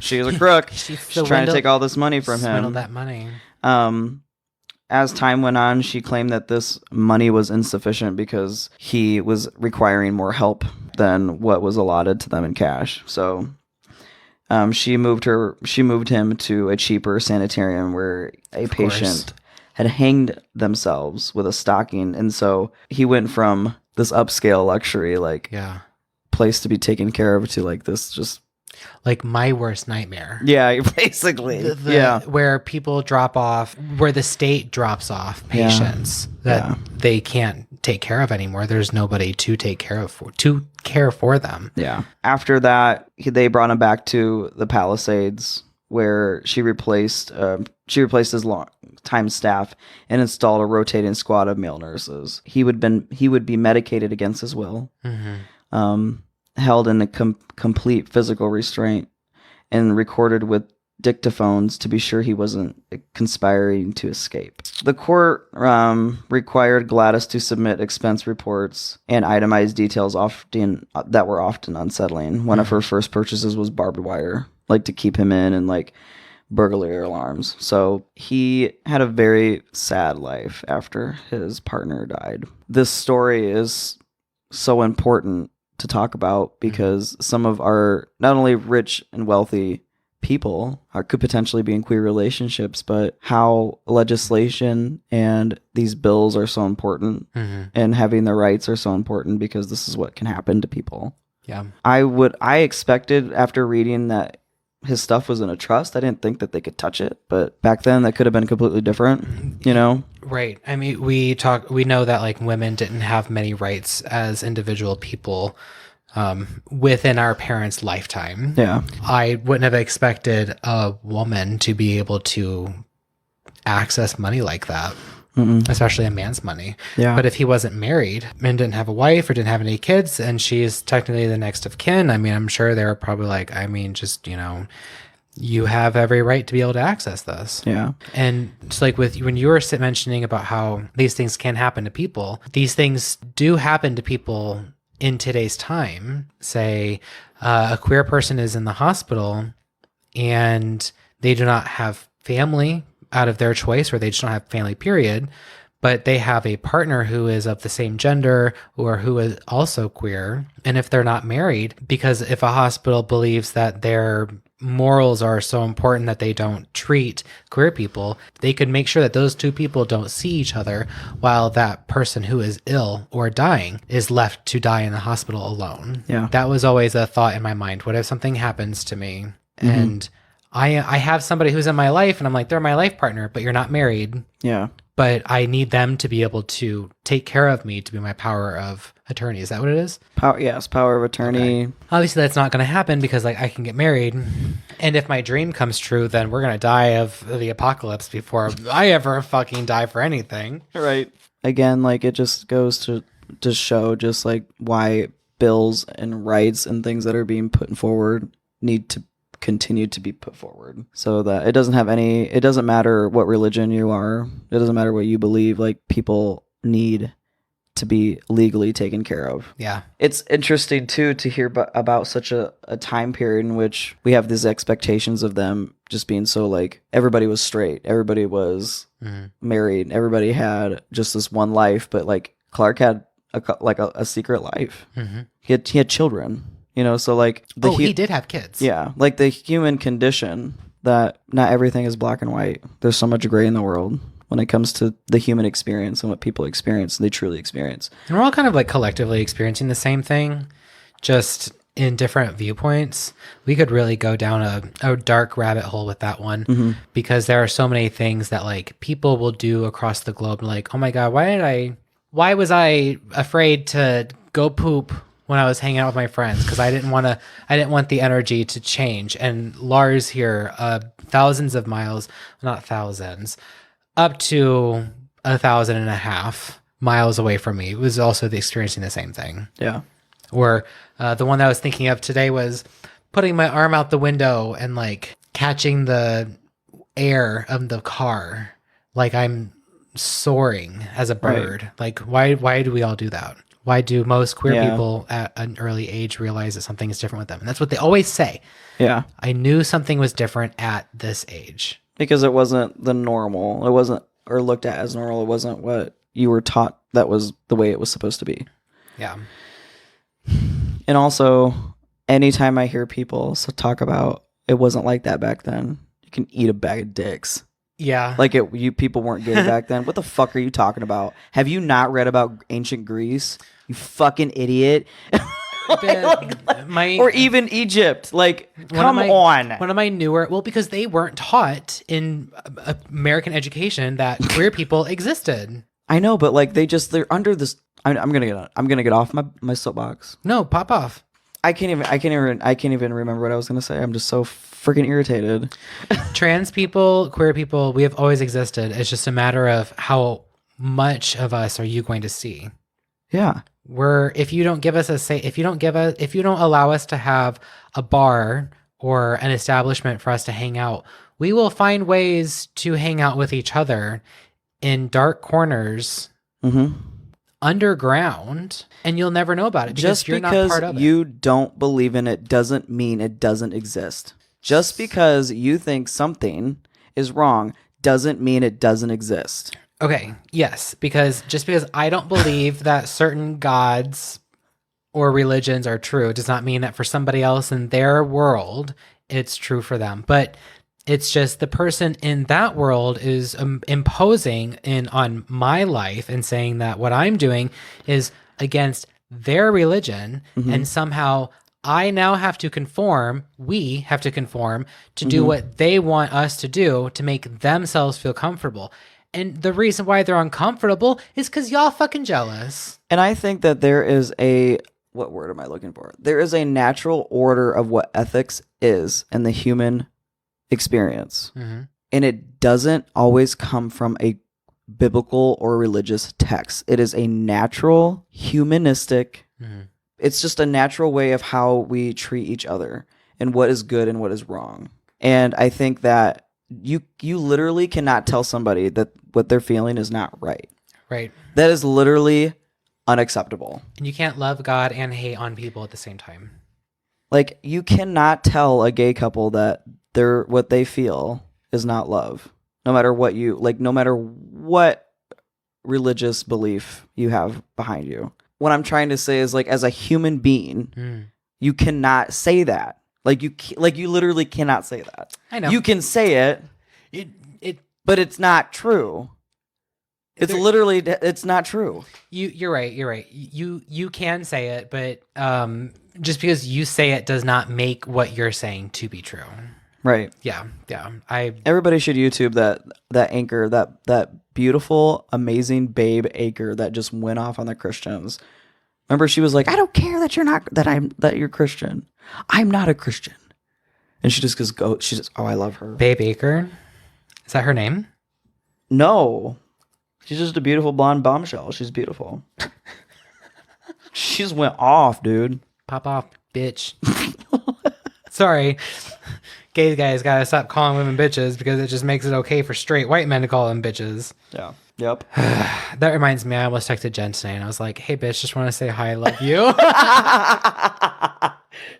she is a crook. She's trying to take all this money from him. Swindle that money. As time went on, she claimed that this money was insufficient because he was requiring more help than what was allotted to them in cash. So she moved him to a cheaper sanitarium where a patient had hanged themselves with a stocking, and so he went from this upscale luxury place to be taken care of to like this just like my worst nightmare. Yeah, basically. Where people drop off, where the state drops off patients that they can't take care of anymore. There's nobody to care for them. Yeah. After that, they brought him back to the Palisades, where she replaced his long-time staff and installed a rotating squad of male nurses. He would be medicated against his will. Held in a complete physical restraint and recorded with dictaphones to be sure he wasn't conspiring to escape. The court required Gladys to submit expense reports and itemized details that were often unsettling. One of her first purchases was barbed wire, like to keep him in, and like burglary alarms. So he had a very sad life after his partner died. This story is so important to talk about because some of our not only rich and wealthy people could potentially be in queer relationships, but how legislation and these bills are so important and having the rights are so important because this is what can happen to people. Yeah. I expected after reading that his stuff was in a trust. I didn't think that they could touch it, but back then that could have been completely different, you know? Right. I mean, we know that like women didn't have many rights as individual people within our parents' lifetime. Yeah. I wouldn't have expected a woman to be able to access money like that. Especially a man's money. Yeah. But if he wasn't married and didn't have a wife or didn't have any kids and she's technically the next of kin, I mean, I'm sure they were probably like, I mean, just, you know, you have every right to be able to access this. Yeah. And it's like when you were mentioning about how these things can happen to people, these things do happen to people in today's time. Say a queer person is in the hospital and they do not have family out of their choice, or they just don't have family, period, but they have a partner who is of the same gender or who is also queer. And if they're not married, because if a hospital believes that their morals are so important that they don't treat queer people, they could make sure that those two people don't see each other while that person who is ill or dying is left to die in the hospital alone. Yeah. That was always a thought in my mind. What if something happens to me and I have somebody who's in my life and I'm like, they're my life partner, but you're not married. Yeah. But I need them to be able to take care of me, to be my power of attorney. Is that what it is? Power of attorney. Okay. Obviously, that's not going to happen because like I can get married. And if my dream comes true, then we're going to die of the apocalypse before I ever fucking die for anything. Right. Again, like it just goes to show just like why bills and rights and things that are being put forward need to continue to be put forward, so that it doesn't matter what religion you are, it doesn't matter what you believe, like people need to be legally taken care of. Yeah. It's interesting too to hear about such a time period in which we have these expectations of them just being so like everybody was straight, everybody was married, everybody had just this one life, but like Clark had a secret life. He had children. You know, so like he did have kids. Yeah, like the human condition, that not everything is black and white. There's so much gray in the world when it comes to the human experience and what people experience, they truly experience. And we're all kind of like collectively experiencing the same thing, just in different viewpoints. We could really go down a dark rabbit hole with that one because there are so many things that like people will do across the globe. Like, oh my God, why was I afraid to go poop when I was hanging out with my friends? Because I didn't want the energy to change. And Lars here, thousands of miles, not thousands, up to 1,500 miles away from me, was also experiencing the same thing. Yeah. Or the one that I was thinking of today was putting my arm out the window and like catching the air of the car, like I'm soaring as a bird. Right. Like why do we all do that? Why do most queer people at an early age realize that something is different with them? And that's what they always say. Yeah. I knew something was different at this age. Because it wasn't the normal. It wasn't, or looked at as normal. It wasn't what you were taught that was the way it was supposed to be. Yeah. And also, anytime I hear people talk about it wasn't like that back then, you can eat a bag of dicks. Yeah. Like you people weren't gay back then. What the fuck are you talking about? Have you not read about ancient Greece? You fucking idiot. Or even Egypt. Like, come on. One of my newer, because they weren't taught in American education that queer people existed. I know, but like they're under this. I'm gonna get off my soapbox. No, pop off. I can't even remember what I was gonna say. I'm just so freaking irritated. Trans people, queer people, we have always existed. It's just a matter of how much of us are you going to see. Yeah. If you don't allow us to have a bar or an establishment for us to hang out, we will find ways to hang out with each other in dark corners, underground, and you'll never know about it because you're not part of it. You don't believe in it doesn't mean it doesn't exist. Just because you think something is wrong doesn't mean it doesn't exist. Okay, yes, because just because I don't believe that certain gods or religions are true does not mean that for somebody else in their world, it's true for them. But it's just the person in that world is imposing on my life and saying that what I'm doing is against their religion, and somehow I now have to conform, we have to conform to do what they want us to do to make themselves feel comfortable. And the reason why they're uncomfortable is because y'all fucking jealous. And I think that there is what word am I looking for? There is a natural order of what ethics is in the human experience. Mm-hmm. And it doesn't always come from a biblical or religious text. It is a natural, humanistic, it's just a natural way of how we treat each other and what is good and what is wrong. And I think that you literally cannot tell somebody that what they're feeling is not right. Right. That is literally unacceptable. And you can't love God and hate on people at the same time. Like, you cannot tell a gay couple that what they feel is not love. No matter what no matter what religious belief you have behind you. What I'm trying to say is, like, as a human being, you cannot say that. Like, you literally cannot say that. I know. You can say it, but it's not true. It's not true. You're right. You can say it, but just because you say it does not make what you're saying to be true. Right. Yeah. Everybody should YouTube that anchor, that beautiful, amazing babe Acre that just went off on the Christians. Remember, she was like, "I don't care that you're Christian. I'm not a Christian." And she just goes, she just, oh, I love her. Babe Acre? Is that her name? No. She's just a beautiful blonde bombshell. She's beautiful. She just went off, dude. Pop off, bitch. Sorry. Gay guys gotta stop calling women bitches because it just makes it okay for straight white men to call them bitches. Yeah. Yep. That reminds me, I almost texted Jen today and I was like, "Hey bitch, just want to say hi, I love you."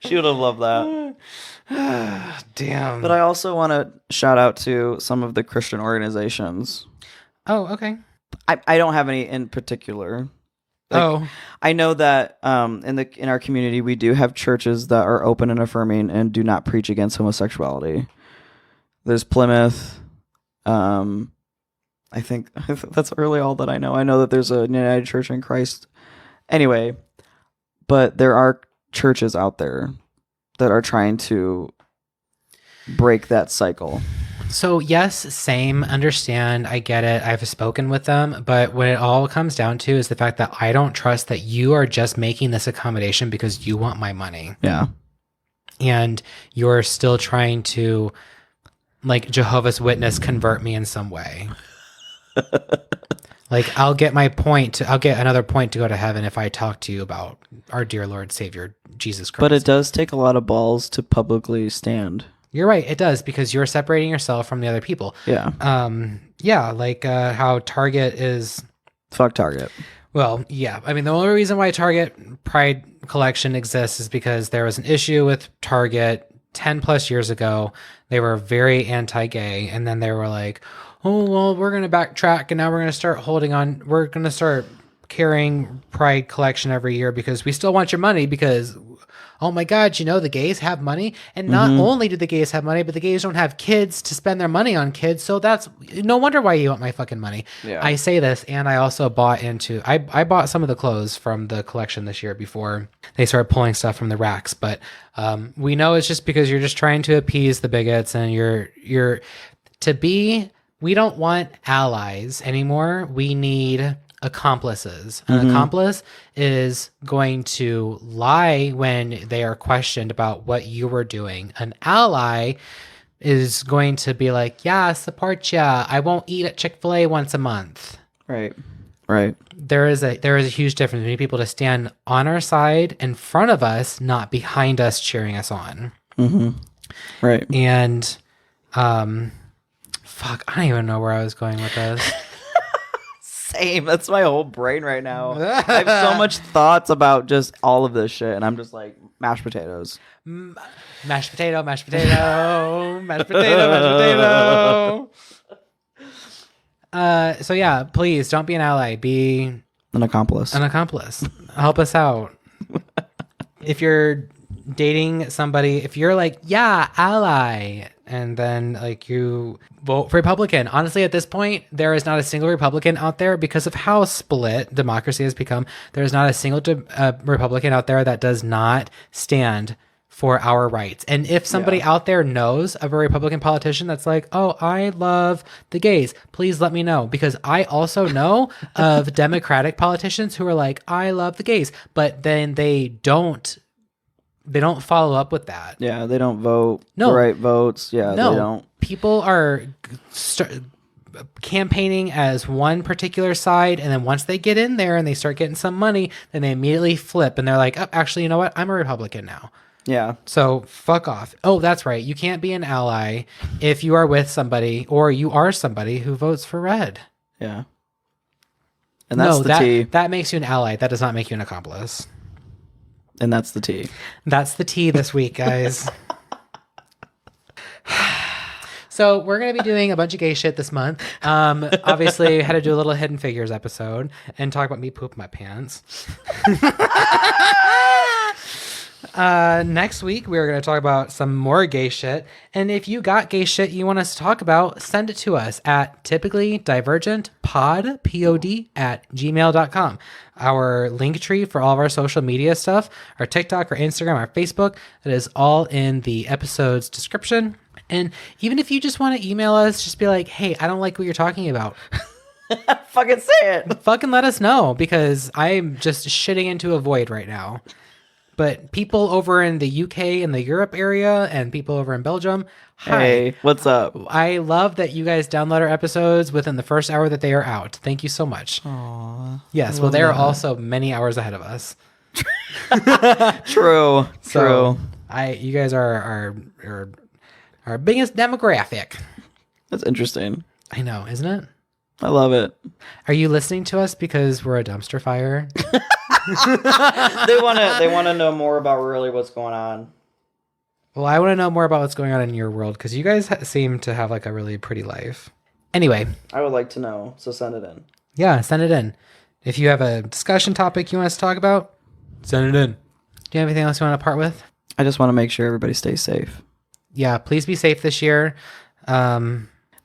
She would have loved that. Damn. But I also want to shout out to some of the Christian organizations. Oh, okay. I don't have any in particular. Like, I know that in our community we do have churches that are open and affirming and do not preach against homosexuality. There's Plymouth. I think that's really all that I know. I know that there's a United Church in Christ. Anyway, but there are churches out there that are trying to break that cycle. So yes, same, understand, I get it. I've spoken with them, but what it all comes down to is the fact that I don't trust that you are just making this accommodation because you want my money. Yeah. And you're still trying to, like, Jehovah's Witness convert me in some way. Like, I'll get another point to go to heaven if I talk to you about our dear Lord Savior, Jesus Christ. But it does take a lot of balls to publicly stand. You're right, it does, because you're separating yourself from the other people. Yeah. Yeah, like how Target is... Fuck Target. Well, yeah. I mean, the only reason why Target Pride Collection exists is because there was an issue with Target 10 plus years ago. They were very anti-gay, and then they were like, "Oh, well, we're going to backtrack, and now we're going to start carrying Pride Collection every year because we still want your money because... Oh my God, the gays have money. And not only do the gays have money, but the gays don't have kids to spend their money on kids. So that's no wonder why you want my fucking money." Yeah. I say this, and I also I bought some of the clothes from the collection this year before they started pulling stuff from the racks. But we know it's just because you're just trying to appease the bigots, and we don't want allies anymore. We need accomplices. An accomplice is going to lie when they are questioned about what you were doing. An ally is going to be like, "Yeah, support ya. I won't eat at Chick-fil-A once a month." Right. There is a huge difference. We need people to stand on our side in front of us, not behind us cheering us on. Mm-hmm. Right. And fuck, I don't even know where I was going with this. Same. That's my whole brain right now. I have so much thoughts about just all of this shit, and I'm just like, mashed potatoes. Mashed potato, mashed potato, mashed potato, mashed potato. So yeah, please don't be an ally. Be an accomplice. Help us out. If you're dating somebody, if you're like, yeah, ally, and then like you vote for Republican, honestly, at this point, there is not a single Republican out there because of how split democracy has become. There is not a single Republican out there that does not stand for our rights. And if somebody out there knows of a Republican politician that's like, oh, I love the gays, please let me know. Because I also know of Democratic politicians who are like, I love the gays, but then they don't follow up with that. Yeah, they don't vote the right votes. Yeah, they don't. People are campaigning as one particular side, and then once they get in there and they start getting some money, then they immediately flip and they're like, oh, actually, you know what? I'm a Republican now. Yeah. So fuck off. Oh, that's right. You can't be an ally if you are with somebody or you are somebody who votes for red. Yeah. And that's the T. That makes you an ally. That does not make you an accomplice. And that's the T. That's the T this week, guys. So we're going to be doing a bunch of gay shit this month. Obviously, had to do a little Hidden Figures episode and talk about me pooping my pants. Next week, we're going to talk about some more gay shit. And if you got gay shit you want us to talk about, send it to us at typicallydivergentpod, P-O-D, @gmail.com. Our link tree for all of our social media stuff, our TikTok, our Instagram, our Facebook, that is all in the episode's description. And even if you just want to email us, just be like, hey, I don't like what you're talking about. Fucking say it. Fucking let us know, because I'm just shitting into a void right now. But people over in the UK and the Europe area and people over in Belgium, hi. Hey, what's up? I love that you guys download our episodes within the first hour that they are out. Thank you so much. Aww. Yes, well, they are also many hours ahead of us. True. So you guys are our biggest demographic. That's interesting. I know, isn't it? I love it. Are you listening to us because we're a dumpster fire? They want to know more about really what's going on. Well, I want to know more about what's going on in your world, because you guys seem to have like a really pretty life. Anyway, I would like to know, so send it in. Yeah, send it in. If you have a discussion topic you want us to talk about, send it in. Do you have anything else you want to part with? I just want to make sure everybody stays safe. Yeah, please be safe this year.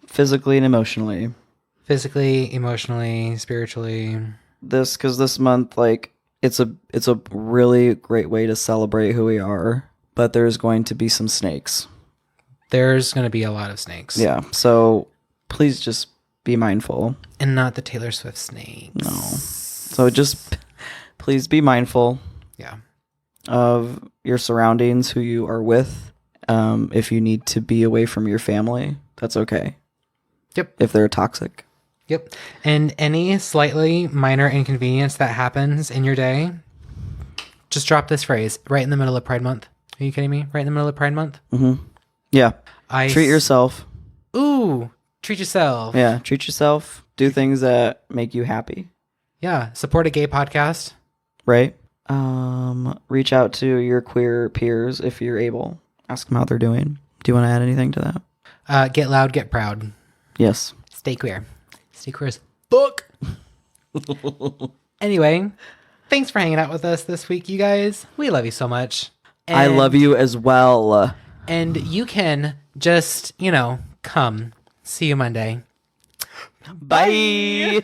Physically and emotionally. Physically, emotionally, spiritually. Because this month, like, it's a really great way to celebrate who we are, but there's going to be some snakes. There's going to be a lot of snakes. Yeah, so please just be mindful. And not the Taylor Swift snakes. No. So just please be mindful. Yeah. Of your surroundings, who you are with. If you need to be away from your family, that's okay. Yep. If they're toxic. Yep. And any slightly minor inconvenience that happens in your day, just drop this phrase right in the middle of Pride Month. Are you kidding me? Right in the middle of Pride Month? Mm-hmm. Yeah. Treat yourself. Ooh, treat yourself. Yeah, treat yourself. Do things that make you happy. Yeah. Support a gay podcast. Right. Reach out to your queer peers if you're able. Ask them how they're doing. Do you want to add anything to that? Get loud, get proud. Yes. Stay queer. Stay queer as fuck. Anyway, thanks for hanging out with us this week, you guys. We love you so much. And I love you as well. And you can just, come. See you Monday. Bye.